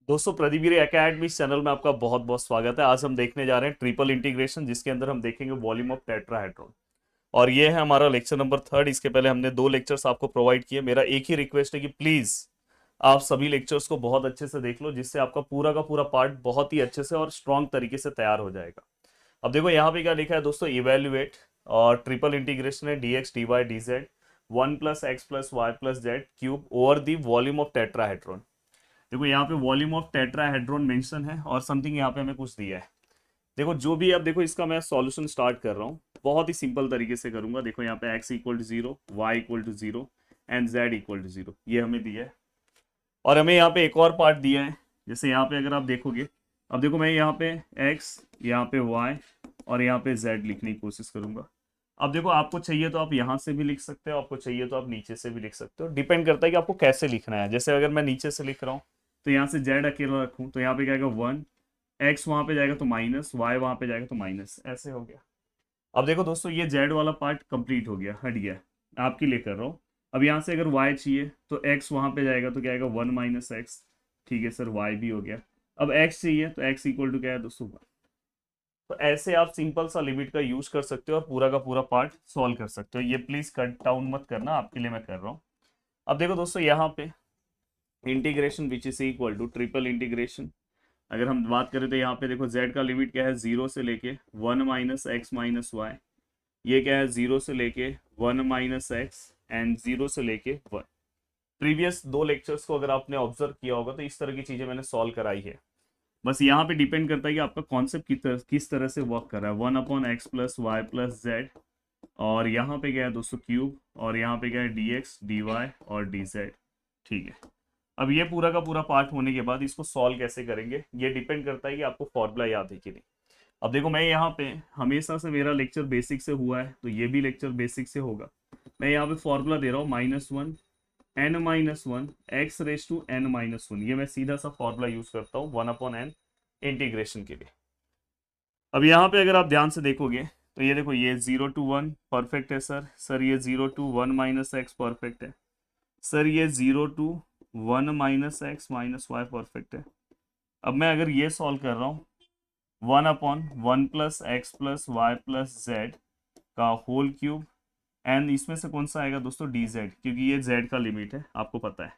दोस्तों Pradeep academy channel में आपका बहुत बहुत स्वागत है। आज हम देखने जा रहे हैं ट्रिपल इंटीग्रेशन, जिसके अंदर हम देखेंगे वॉल्यूम ऑफ टेट्राहेड्रॉन। और ये है हमारा लेक्चर नंबर 3। इसके पहले हमने 2 लेक्चर्स आपको प्रोवाइड किए। मेरा एक ही रिक्वेस्ट है कि प्लीज आप सभी लेक्चर्स को बहुत अच्छे से देख लो, जिससे आपका पूरा का पूरा पार्ट बहुत ही अच्छे से और स्ट्रॉन्ग तरीके से तैयार हो जाएगा। अब देखो यहाँ पे क्या लिखा है दोस्तों, इवेल्युएट और ट्रिपल इंटीग्रेशन है dx dy dz 1 + x + y + z cube over the volume of tetrahedron. देखो यहाँ पे वॉल्यूम ऑफ टेट्राहेड्रॉन मेंशन है और समथिंग यहाँ पे हमें कुछ दिया है। देखो जो भी, अब देखो इसका मैं सॉल्यूशन स्टार्ट कर रहा हूँ, बहुत ही सिंपल तरीके से करूंगा। देखो यहाँ पे x = 0, y = 0 एंड z = 0, ये हमें दिया है। और हमें यहाँ पे एक और पार्ट दिया है, जैसे यहाँ पे अगर आप देखोगे, अब देखो मैं यहाँ पे x, यहाँ पे y और यहाँ पे z लिखने की कोशिश करूंगा। अब देखो आपको चाहिए तो आप यहाँ से भी लिख सकते हो, आपको चाहिए तो आप नीचे से भी लिख सकते हो, डिपेंड करता है कि आपको कैसे लिखना है। जैसे अगर मैं नीचे से लिख रहा हूँ तो यहाँ से z अकेला रखूँ तो यहाँ पे क्या आएगा 1, x वहाँ पे जाएगा तो माइनस, y वहाँ पे जाएगा तो माइनस, ऐसे हो गया। अब देखो दोस्तों ये z वाला पार्ट कंप्लीट हो गया, हट गया, आपके लिए कर रहा हूँ। अब यहाँ से अगर y चाहिए तो x वहाँ पे जाएगा तो क्या आएगा 1 - x। ठीक है सर, y भी हो गया। अब x चाहिए तो x = क्या है दोस्तों 1। तो ऐसे आप सिंपल सा लिमिट का यूज कर सकते हो और पूरा का पूरा पार्ट सॉल्व कर सकते हो। ये प्लीज कट डाउन मत करना, आपके लिए मैं कर रहा हूँ। अब देखो दोस्तों यहाँ पे integration which is equal to triple integration. अगर हम बात करें तो यहाँ पे देखो z का लिमिट क्या है, 0 से लेके 1 - x - y। ये क्या है, 0 से लेके 1 - x एंड 0 से लेके 1। प्रीवियस 2 लेक्चर्स को अगर आपने ऑब्जर्व किया होगा तो इस तरह की चीजें मैंने सॉल्व कराई है। बस यहाँ पे डिपेंड करता है कि आपका कॉन्सेप्ट किस तरह से वर्क कर रहा है। 1/x + y + z। और यहाँ पे क्या है दोस्तों क्यूब, और यहाँ पे क्या है dx dy और dz। ठीक है, अब ये पूरा का पूरा पार्ट होने के बाद इसको सॉल्व कैसे करेंगे, ये डिपेंड करता है कि आपको फॉर्मूला याद है कि नहीं। अब देखो मैं यहाँ पे हमेशा से मेरा लेक्चर बेसिक से हुआ है, तो ये भी लेक्चर बेसिक से होगा। मैं यहाँ पे फॉर्मूला दे रहा हूँ -1 n - 1 x⁻n - 1। ये मैं सीधा सा फॉर्मूला यूज करता हूँ 1/n इंटीग्रेशन के लिए। अब यहाँ पे अगर आप ध्यान से देखोगे तो ये देखो, ये 0 to 1 परफेक्ट है सर ये 0 to 1 - x परफेक्ट है सर, ये 0 to 1 - x - y परफेक्ट है। अब मैं अगर ये सॉल्व कर रहा हूँ 1/1 + x + y + z का होल क्यूब, एंड इसमें से कौन सा आएगा दोस्तों, dz, क्योंकि ये z का लिमिट है आपको पता है।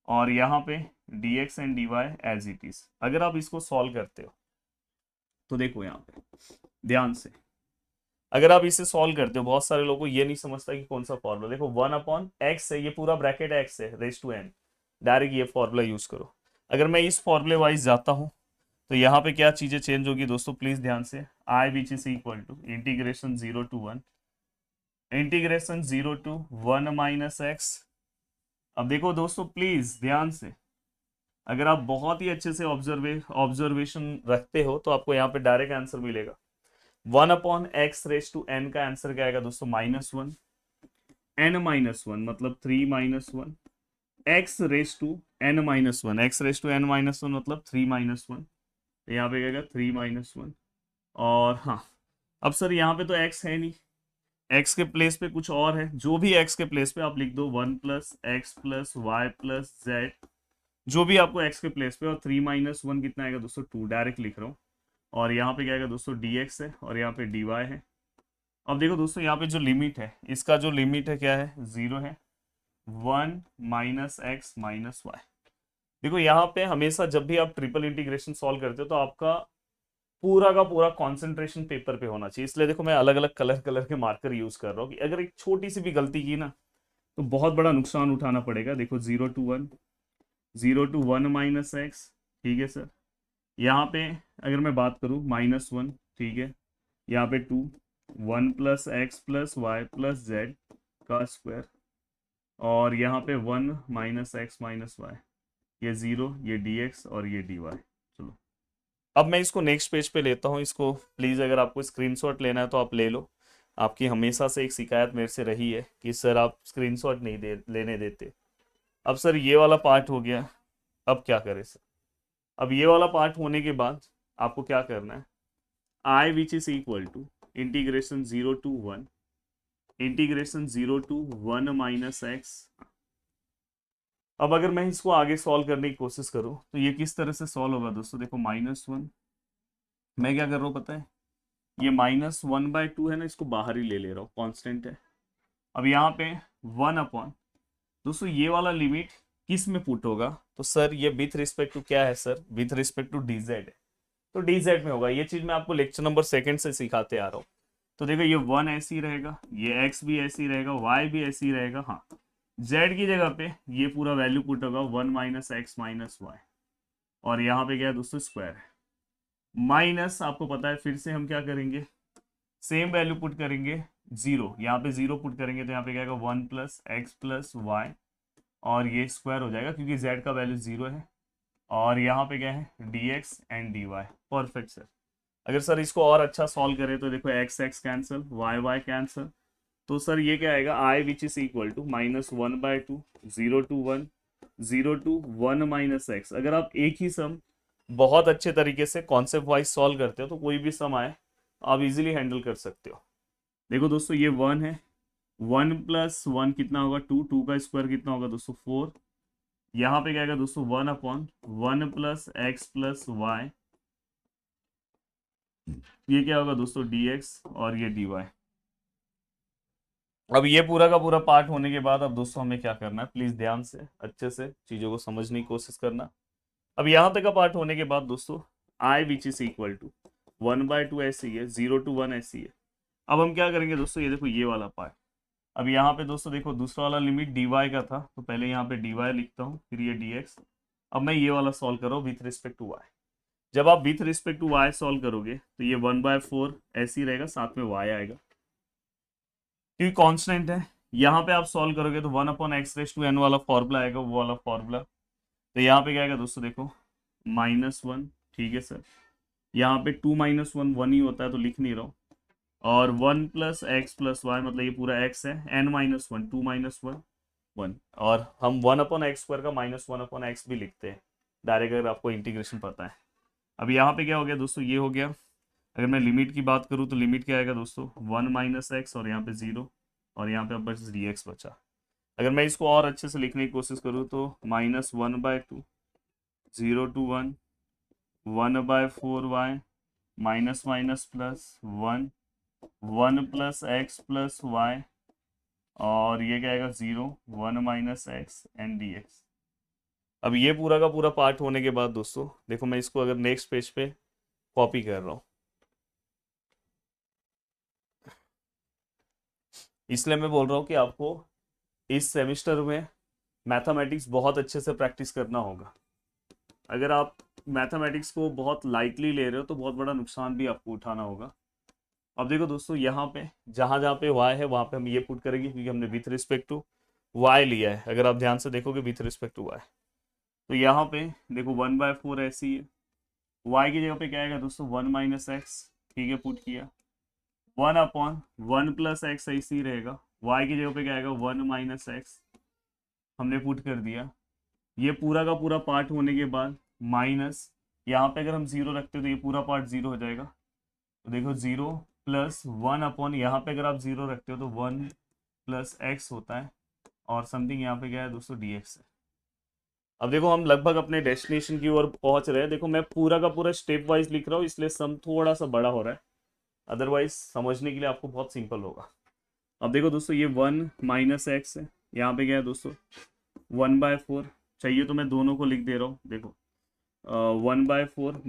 और यहाँ पे dx and dy as it is. अगर आप इसको सॉल्व करते हो तो देखो यहाँ पे ध्यान से, अगर आप इसे सॉल्व करते हो, बहुत सारे लोगों को ये नहीं समझता कि कौन सा फॉर्मूला। देखो 1/x है, ये पूरा ब्रैकेट x है रेज टू n, डायरेक्ट ये फॉर्मूला यूज करो। अगर मैं इस फॉर्मूले वाइज जाता हूँ तो यहाँ पे क्या चीजें चेंज होगी दोस्तों, प्लीज ध्यान से। i which is equal to integration 0 to 1 अब देखो दोस्तों प्लीज ध्यान से, अगर आप बहुत ही अच्छे से ऑब्जर्वेशन रखते हो तो आपको यहाँ पे डायरेक्ट आंसर मिलेगा। 1/x⁻n का आंसर क्या आएगा दोस्तों, -1। n - 1 मतलब 3 - 1। x⁻n - 1 मतलब 3 - 1। तो यहाँ पे क्या आएगा 3 - 1। और हाँ, अब सर यहाँ पे तो x है नहीं, x के प्लेस पे कुछ और है। जो भी x के प्लेस पे आप लिख दो 1 + x + y + z, जो भी आपको x के प्लेस पे। और 3 - 1 कितना आएगा दोस्तों 2, डायरेक्ट लिख रहा हूँ। और यहाँ पे क्या आएगा दोस्तों dx है और यहाँ पे dy है। अब देखो दोस्तों यहाँ पे जो लिमिट है, इसका जो लिमिट है क्या है, 0 है। 1 - x - y। देखो यहाँ पे हमेशा जब भी आप ट्रिपल इंटीग्रेशन सॉल्व करते हो तो आपका पूरा का पूरा कंसंट्रेशन पेपर पे होना चाहिए। इसलिए देखो मैं अलग अलग कलर कलर के मार्कर यूज कर रहा हूँ कि अगर एक छोटी सी भी गलती की ना तो बहुत बड़ा नुकसान उठाना पड़ेगा। देखो 0 to 1 ठीक है सर। यहाँ पे अगर मैं बात करूँ -1, ठीक है। यहाँ पे 2, 1 + x + y + z का स्क्वायर। और यहाँ पे 1 - x - y, ये 0, ये dx और ये dy। चलो, अब मैं इसको नेक्स्ट पेज पे लेता हूँ। इसको प्लीज़ अगर आपको स्क्रीनशॉट लेना है तो आप ले लो। आपकी हमेशा से एक शिकायत मेरे से रही है कि सर आप स्क्रीनशॉट नहीं दे लेने देते। अब सर ये वाला पार्ट हो गया, अब क्या करें सर। अब ये वाला पार्ट होने के बाद आपको क्या करना है, i which is equal to integration 0 to 1 - x अब अगर मैं इसको आगे सॉल्व करने की कोशिश करूं तो ये किस तरह से सॉल्व होगा दोस्तों, देखो -1, मैं क्या कर रहा हूँ पता है, ये -1/2 है ना, इसको बाहर ही ले रहा हूँ, कांस्टेंट है। अब यहाँ पे 1 अपॉन, दोस्तों ये वाला लिमिट किस में पुट होगा, तो सर ये विथ रिस्पेक्ट टू क्या है sir, with respect to dz है, तो dz में होगा। ये चीज मैं आपको लेक्चर नंबर 2 से सिखाते आ रहा हूँ। तो देखो ये 1 ऐसे ही रहेगा, ये x भी ऐसे ही रहेगा, y भी ऐसे ही रहेगा। हाँ, z की जगह पे ये पूरा वैल्यू पुट होगा 1 - x - y, और यहाँ पे क्या है दोस्तों, स्क्वायर है। माइनस आपको पता है, फिर से हम क्या करेंगे, सेम वैल्यू पुट करेंगे, 0, यहाँ पे 0 पुट करेंगे तो यहाँ पे क्या आएगा 1 + x + y, और ये स्क्वायर हो जाएगा क्योंकि z का वैल्यू 0 है, और यहाँ पे क्या है dx and dy। Perfect sir. अगर सर इसको और अच्छा सॉल्व करें तो देखो x x cancel, y y cancel, तो सर ये क्या आएगा, i which is equal to -1/2, 0 to 1, 0 to 1 - x। अगर आप एक ही सम बहुत अच्छे तरीके से कॉन्सेप्ट वाइज सॉल्व करते हो तो कोई भी सम आए आप इजीली हैंडल कर सकते हो। देखो दोस्तों ये 1 है, 1 + 1 कितना होगा 2, 2 का स्क्वायर कितना होगा दोस्तों 4, यहाँ पे क्या आएगा दोस्तों 1/1 + x + y, ये क्या होगा दोस्तों dx, और ये dy। अब ये पूरा का पूरा पार्ट होने के बाद अब दोस्तों हमें क्या करना है, प्लीज ध्यान से अच्छे से चीजों को समझने की कोशिश करना। अब यहाँ तक का पार्ट होने के बाद दोस्तों i which is equal to 1/2 ऐसी है, 0 to 1 ऐसी है। अब हम क्या करेंगे दोस्तों, ये देखो ये वाला पार्ट, अब यहाँ पे दोस्तों देखो दूसरा वाला लिमिट dy का था, तो पहले यहाँ पे dy लिखता हूँ, फिर ये dx। अब मैं ये वाला सॉल्व कर रहा हूँ विथ रिस्पेक्ट टू y। जब आप with respect to y solve करोगे तो ये 1/4 ऐसे ही रहेगा, साथ में y आएगा क्योंकि कांस्टेंट है। यहाँ पे आप सॉल्व करोगे तो 1/x⁴n वाला फॉर्मूला आएगा, वो वाला फॉर्मूला। तो यहाँ पे क्या आएगा दोस्तों, देखो -1, ठीक है सर, यहाँ पे 2 - 1 1 ही होता है तो लिख नहीं रहा हूँ, और 1 + x + y, मतलब ये पूरा x है, n - 1, 2 - 1 1, और हम 1/x² का -1/x भी लिखते हैं डायरेक्ट, अगर आपको इंटीग्रेशन पता है। अब यहाँ पे क्या हो गया दोस्तों, ये हो गया। अगर मैं लिमिट की बात करूँ तो लिमिट क्या आएगा दोस्तों, 1 - x, और यहाँ पे 0, और यहाँ पे अब बस dx बचा। अगर मैं इसको और अच्छे से लिखने की कोशिश करूँ तो -1/2, 0 to 1, 1/4y, -, +1, 1 + x + y, और ये क्या आएगा 0, 1 - x एंड dx। अब ये पूरा का पूरा पार्ट होने के बाद दोस्तों देखो, मैं इसको अगर नेक्स्ट पेज पे कॉपी कर रहा हूँ, इसलिए मैं बोल रहा हूँ कि आपको इस सेमिस्टर में मैथमेटिक्स बहुत अच्छे से प्रैक्टिस करना होगा। अगर आप मैथमेटिक्स को बहुत लाइटली ले रहे हो तो बहुत बड़ा नुकसान भी आपको उठाना होगा। अब देखो दोस्तों, यहाँ पे जहाँ जहाँ पे y है वहाँ पे हम ये पुट करेंगे क्योंकि हमने विथ रिस्पेक्ट टू y लिया है। अगर आप ध्यान से देखोगे विथ रिस्पेक्ट टू y, तो यहाँ पे देखो 1/4 ऐसी है, y की जगह पे क्या आएगा दोस्तों 1 - x, ठीक है, पुट किया। 1/1 + x ऐसे ही रहेगा, y की जगह पे क्या आएगा 1 - x, हमने पुट कर दिया। ये पूरा का पूरा पार्ट होने के बाद माइनस, यहाँ पे अगर हम 0 रखते हो तो ये पूरा पार्ट 0 हो जाएगा। तो देखो 0 + 1/, यहाँ पे अगर आप 0 रखते हो तो 1 + x होता है, और समथिंग यहाँ पे क्या है दोस्तों dx है। अब देखो हम लगभग अपने डेस्टिनेशन की ओर पहुंच रहे हैं। देखो मैं पूरा का पूरा स्टेप वाइज लिख रहा हूँ, इसलिए सम थोड़ा सा बड़ा हो रहा है, अदरवाइज समझने के लिए आपको बहुत सिंपल होगा। अब देखो दोस्तों ये 1 - x है, यहाँ पे क्या है दोस्तों 1/4, चाहिए तो मैं दोनों को लिख दे रहा हूँ। देखो 1/4 -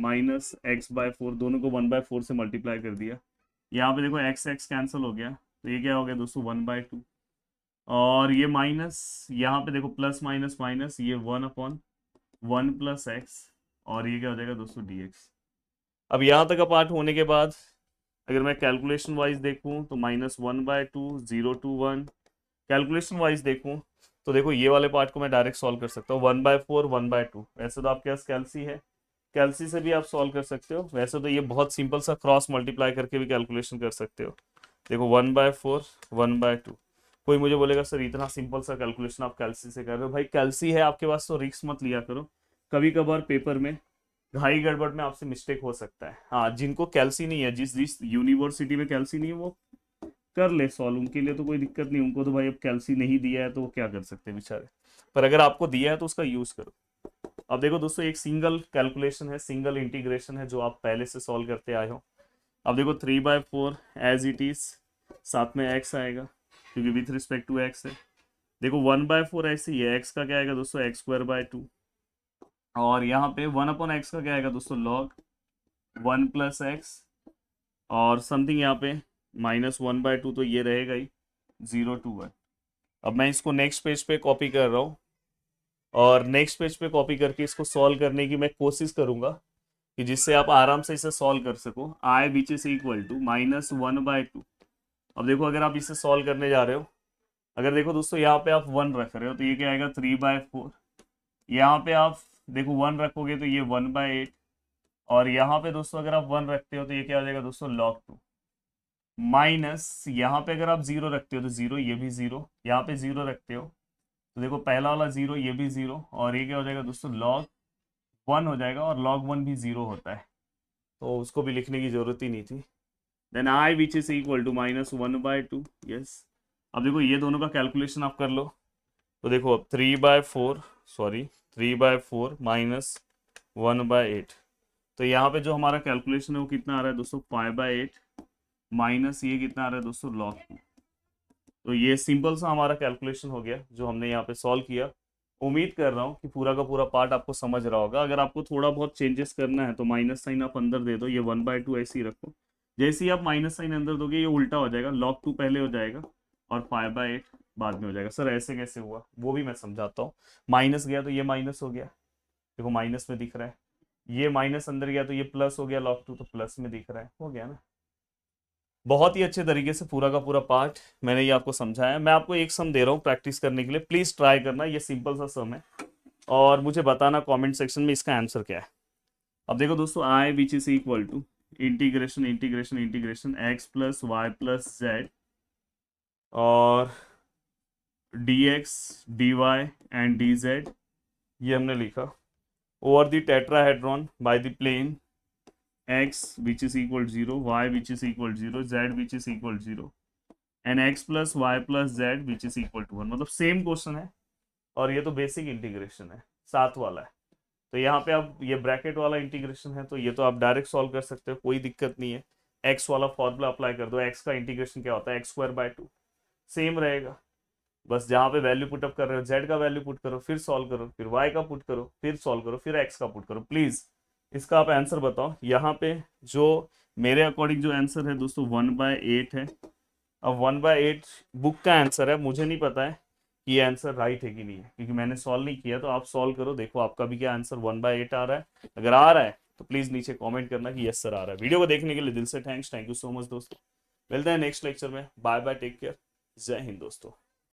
x/4, दोनों को 1/4 से मल्टीप्लाई कर दिया। यहाँ पे देखो x x कैंसिल हो गया, तो ये क्या हो गया दोस्तों 1/2, और ये माइनस, यहाँ पे देखो प्लस माइनस माइनस, ये 1/1 + x, और ये क्या हो जाएगा दोस्तों dx। अब यहाँ तक का पार्ट होने के बाद अगर मैं कैलकुलेशन वाइज देखूँ तो -1/2, 0 to 1, कैलकुलेशन वाइज देखूँ तो देखो ये वाले पार्ट को मैं डायरेक्ट सॉल्व कर सकता हूँ, 1/4, 1/2। वैसे तो आपके पास कैलसी है, कैलसी से भी आप सॉल्व कर सकते हो। वैसे तो ये बहुत सिंपल सा क्रॉस मल्टीप्लाई करके भी कैलकुलेशन कर सकते हो। देखो 1/4, 1/2। कोई मुझे बोलेगा सर इतना सिंपल सा कैलकुलेशन आप कैलसी से कर रहे हो। भाई कैलसी है आपके पास तो रिस्क मत लिया करो, कभी कभार पेपर में घाई गड़बड़ में आपसे मिस्टेक हो सकता है। हाँ, जिनको कैलसी नहीं है, जिस जिस यूनिवर्सिटी में कैलसी नहीं है वो कर ले सॉल्व, उनके लिए तो कोई दिक्कत नहीं, उनको तो भाई अब कैलसी नहीं दिया है तो वो क्या कर सकते हैं बेचारे। पर अगर आपको दिया है तो उसका यूज करो। अब देखो दोस्तों, एक सिंगल कैलकुलेशन है, सिंगल इंटीग्रेशन है जो आप पहले से सॉल्व करते आए हो। अब देखो 3/4 एज इट इज, साथ में एक्स आएगा क्योंकि विथ रिस्पेक्ट टू एक्स है। देखो 1/4 ऐसे ही है, एक्स का क्या आएगा दोस्तों, x²/2, और यहाँ पे 1/x का क्या आएगा दोस्तों, log 1+x, और समथिंग यहाँ पे -1/2, तो ये रहेगा ही 0 to 1। अब मैं इसको नेक्स्ट पेज पे कॉपी कर रहा हूँ, और नेक्स्ट पेज पे कॉपी करके इसको सॉल्व करने की मैं कोशिश करूंगा कि जिससे आप आराम से इसे सॉल्व कर सको। आई विच इज इक्वल टू -1/2। अब देखो अगर आप इसे सॉल्व करने जा रहे हो, अगर देखो दोस्तों यहाँ पे आप 1 रख रहे हो तो ये क्या आएगा 3/4, यहाँ पे आप देखो 1 रखोगे तो ये 1/8, और यहाँ पे दोस्तों अगर आप 1 रखते हो तो ये क्या आ जाएगा दोस्तों log 2, माइनस यहाँ पे अगर आप 0 रखते हो तो 0, ये भी 0, यहाँ पे 0 रखते हो तो देखो पहला वाला 0, ये भी 0, और ये क्या हो जाएगा दोस्तों log 1 हो जाएगा, और log 1 भी 0 होता है, तो उसको भी लिखने की जरूरत ही नहीं थी। Then I which is equal to -1/2, yes. अब देखो ये दोनों का कैलकुलेशन आप कर लो, तो देखो अब 3/4 -1/8, तो यहाँ पे जो हमारा कैलकुलेशन है वो कितना आ रहा है दोस्तों, 5/8, माइनस ये कितना आ रहा है दोस्तों, log 2। तो ये सिंपल सा हमारा कैलकुलेशन हो गया जो हमने यहाँ पे सॉल्व किया। उम्मीद कर रहा हूँ कि पूरा का पूरा पार्ट आपको समझ रहा होगा। अगर आपको थोड़ा बहुत चेंजेस करना है तो माइनस साइन आप अंदर दे दो, ये 1/2 ऐसे ही रखो। जैसे ही आप माइनस साइन अंदर दोगे ये उल्टा हो जाएगा, log 2 पहले हो जाएगा और 5/8 बाद में हो जाएगा। सर ऐसे कैसे हुआ, वो भी मैं समझाता हूँ। माइनस गया तो ये माइनस हो गया, देखो माइनस में दिख रहा है, ये माइनस अंदर गया तो ये प्लस हो गया, log 2 तो प्लस में दिख रहा है, हो गया ना। बहुत ही अच्छे तरीके से पूरा का पूरा पार्ट मैंने ये आपको समझाया। मैं आपको एक सम दे रहा हूँ प्रैक्टिस करने के लिए, प्लीज ट्राई करना, ये सिंपल सा सम है, और मुझे बताना कमेंट सेक्शन में इसका आंसर क्या है। अब देखो दोस्तों, I which is equal to integration integration integration x+y+z और dx dy एंड dz, ये हमने लिखा over the tetrahedron by the plane x which is equal to 0, y which is equal to 0, z which is equal to 0, and x plus y plus z which is equal to 1। मतलब same question है, और ये तो basic integration है, साथ वाला है। तो यहाँ पे आप ये ब्रैकेट वाला इंटीग्रेशन है, तो ये तो आप डायरेक्ट सॉल्व कर सकते हो, कोई दिक्कत नहीं है। x वाला फॉर्मूला अप्लाई कर दो, x का इंटीग्रेशन क्या होता है, x²/2, सेम रहेगा। बस जहाँ पे वैल्यू पुटअप कर रहे हो z का वैल्यू पुट करो, फिर सॉल्व करो, फिर y का पुट करो, फिर सॉल्व करो, फिर x का पुट करो। प्लीज इसका आप आंसर बताओ। यहाँ पे जो मेरे अकॉर्डिंग जो आंसर है दोस्तों 1/8 है। अब 1/8 बुक का आंसर है, मुझे नहीं पता है कि ये आंसर राइट है कि नहीं है, क्योंकि मैंने सॉल्व नहीं किया। तो आप सॉल्व करो, देखो आपका भी क्या आंसर 1/8 आ रहा है। अगर आ रहा है तो प्लीज नीचे कमेंट करना कि यस सर आ रहा है। वीडियो को देखने के लिए दिल से thanks, thank you so much दोस्तों। मिलते हैं नेक्स्ट लेक्चर में, बाय बाय, टेक केयर, जय हिंद दोस्तों।